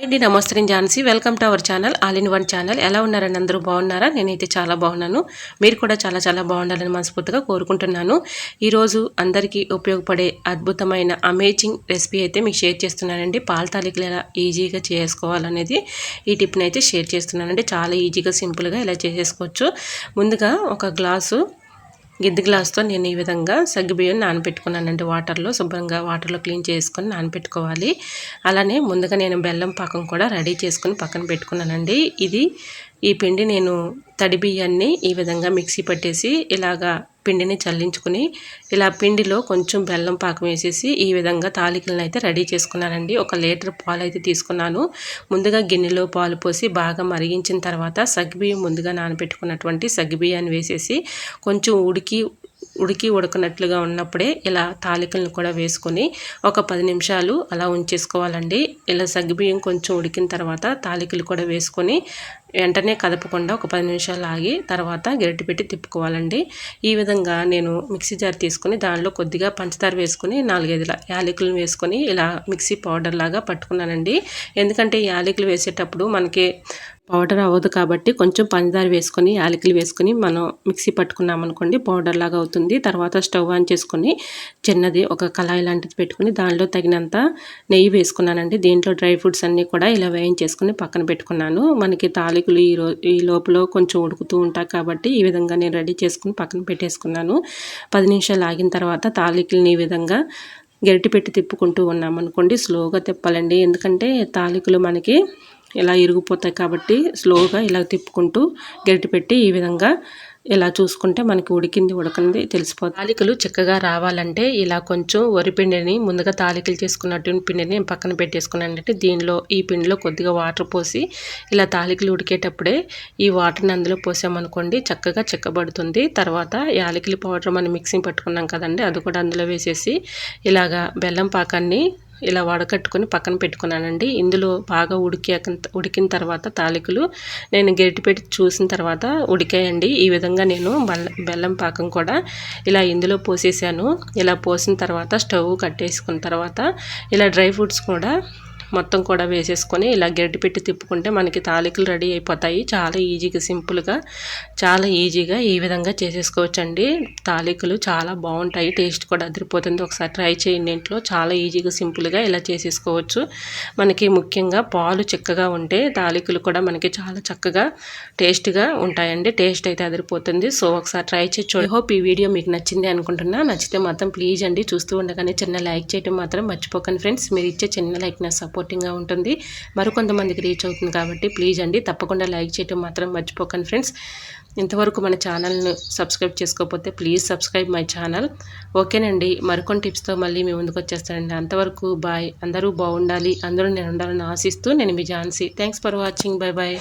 అండి నమస్తే నేను Jhansi welcome to our channel all in one channel. ఎలా ఉన్నారని అందరూ బాగున్నారా? నేనైతే చాలా బాగున్నాను. మీరు కూడా చాలా చాలా బాగుండాలని మనస్ఫూర్తిగా కోరుకుంటున్నాను. ఈరోజు అందరికీ ఉపయోగపడే అద్భుతమైన అమేజింగ్ రెసిపీ అయితే మీకు షేర్ చేస్తున్నానండి. పాల తాలికలు ఎలా ఈజీగా చేసుకోవాలనేది ఈ టిప్ని అయితే షేర్ చేస్తున్నానండి. చాలా ఈజీగా సింపుల్గా ఇలా చేసేసుకోవచ్చు. ముందుగా ఒక గ్లాసు గిద్ది గ్లాస్తో నేను ఈ విధంగా సగ్గుబియ్యం నానబెట్టుకున్నానండి. శుభ్రంగా వాటర్లో క్లీన్ చేసుకొని నానబెట్టుకోవాలి. అలానే ముందుగా నేను బెల్లం పాకం కూడా రెడీ చేసుకొని పక్కన పెట్టుకున్నానండి. ఈ పిండి నేను తడి బియ్యాన్ని ఈ విధంగా మిక్సీ పట్టేసి ఇలాగా పిండిని చల్లించుకుని ఇలా పిండిలో కొంచెం బెల్లం పాకం వేసేసి ఈ విధంగా తాలికలను అయితే రెడీ చేసుకున్నానండి. 1 లీటర్ పాలు అయితే తీసుకున్నాను. ముందుగా గిన్నెలో పాలు పోసి బాగా మరిగించిన తర్వాత సగ్గుబియ్యం ముందుగా నానబెట్టుకున్నటువంటి సగ్గుబియ్యాన్ని వేసేసి కొంచెం ఉడకనట్లుగా ఉన్నప్పుడే ఇలా తాలికలను కూడా వేసుకొని ఒక 10 నిమిషాలు అలా ఉంచేసుకోవాలండి. ఇలా సగ్గుబియ్యం కొంచెం ఉడికిన తర్వాత తాలికలు కూడా వేసుకొని వెంటనే కదపకుండా ఒక 10 నిమిషాలు ఆగి తర్వాత గరిటె పెట్టి తిప్పుకోవాలండి. ఈ విధంగా నేను మిక్సీ జార్ తీసుకొని దానిలో కొద్దిగా పంచదార వేసుకొని 4-5 యాలకులను వేసుకొని ఇలా మిక్సీ పౌడర్ లాగా పట్టుకున్నానండి. ఎందుకంటే యాలకులు వేసేటప్పుడు మనకి పౌడర్ అవ్వదు కాబట్టి కొంచెం పంచదార వేసుకొని యాలకులు వేసుకొని మనం మిక్సీ పట్టుకున్నామనుకోండి పౌడర్ లాగా అవుతుంది. తర్వాత స్టవ్ ఆన్ చేసుకొని చిన్నది ఒక కళాయి లాంటిది పెట్టుకుని దానిలో తగినంత నెయ్యి వేసుకున్నానండి. దీంట్లో డ్రై ఫ్రూట్స్ అన్నీ కూడా ఇలా వేయించేసుకొని పక్కన పెట్టుకున్నాను. మనకి తాలికలు ఈ లోపల కొంచెం ఉడుకుతూ ఉంటాయి కాబట్టి ఈ విధంగా నేను రెడీ చేసుకుని పక్కన పెట్టేసుకున్నాను. 10 నిమిషాలు ఆగిన తర్వాత తాలికలని ఈ విధంగా గరిటె పెట్టి తిప్పుకుంటూ ఉన్నామనుకోండి స్లోగా తిప్పాలండి. ఎందుకంటే తాలికలు మనకి ఇలా ఇరిగిపోతాయి కాబట్టి స్లోగా ఇలా తిప్పుకుంటూ గరిటె పెట్టి ఈ విధంగా ఇలా చూసుకుంటే మనకి ఉడకంది తెలిసిపోతుంది. తాలికలు చక్కగా రావాలంటే ఇలా కొంచెం వరి పిండిని ముందుగా తాలికలు చేసుకున్నటువంటి పిండిని నేను పక్కన పెట్టేసుకున్నానంటే ఈ పిండిలో కొద్దిగా వాటర్ పోసి ఇలా తాలికలు ఉడికేటప్పుడే ఈ వాటర్ని అందులో పోసామనుకోండి చక్కగా చిక్కబడుతుంది. తర్వాత యాలకుల పౌడర్ మనం మిక్సింగ్ పట్టుకున్నాం కదండి అది కూడా అందులో వేసేసి ఇలాగా బెల్లం పాకాన్ని ఇలా వడకట్టుకొని పక్కన పెట్టుకున్నానండి. ఇందులో బాగా ఉడికిన తర్వాత తాలికలు నేను గరిటె పెట్టి చూసిన తర్వాత ఉడికాయండి. ఈ విధంగా నేను బెల్లం పాకం కూడా ఇలా ఇందులో పోసేసాను. ఇలా పోసిన తర్వాత స్టవ్ కట్టేసుకున్న తర్వాత ఇలా డ్రై ఫ్రూట్స్ కూడా మొత్తం కూడా వేసేసుకొని ఇలా గరిటె పెట్టి తిప్పుకుంటే మనకి తాలికలు రెడీ అయిపోతాయి. చాలా ఈజీగా సింపుల్గా చాలా ఈజీగా ఈ విధంగా చేసేసుకోవచ్చండి. తాలికలు చాలా బాగుంటాయి. టేస్ట్ కూడా అదిరిపోతుంది. ఒకసారి ట్రై చేయండి ఇంట్లో. చాలా ఈజీగా సింపుల్గా ఇలా చేసేసుకోవచ్చు. మనకి ముఖ్యంగా పాలు చిక్కగా ఉంటే తాలికలు కూడా మనకి చాలా చక్కగా టేస్ట్గా ఉంటాయండి. టేస్ట్ అయితే అదిరిపోతుంది. సో ఒకసారి ట్రై చేసి చూడండి. హోప్ ఈ వీడియో మీకు నచ్చింది అనుకుంటున్నా. నచ్చితే మాత్రం ప్లీజ్ అండి చూస్తూ ఉండగానే చిన్న లైక్ చేయడం మాత్రం మర్చిపోకండి ఫ్రెండ్స్. మీరు ఇచ్చే చిన్న లైక్ నా సపోర్టింగ్గా ఉంటుంది. మరికొంతమందికి రీచ్ అవుతుంది కాబట్టి ప్లీజ్ అండి తప్పకుండా లైక్ చేయడం మాత్రం మర్చిపోకండి ఫ్రెండ్స్. ఇంతవరకు మన ఛానల్ను సబ్స్క్రైబ్ చేసుకోకపోతే ప్లీజ్ సబ్స్క్రైబ్ మై ఛానల్. ఓకేనండి, మరికొన్ని టిప్స్తో మళ్ళీ మీ ముందుకు వచ్చేస్తానండి. అంతవరకు బాయ్. అందరూ బాగుండాలి, అందరూ నేను ఉండాలని ఆశిస్తూ నేను మీ Jhansi. Thanks for watching. Bye bye.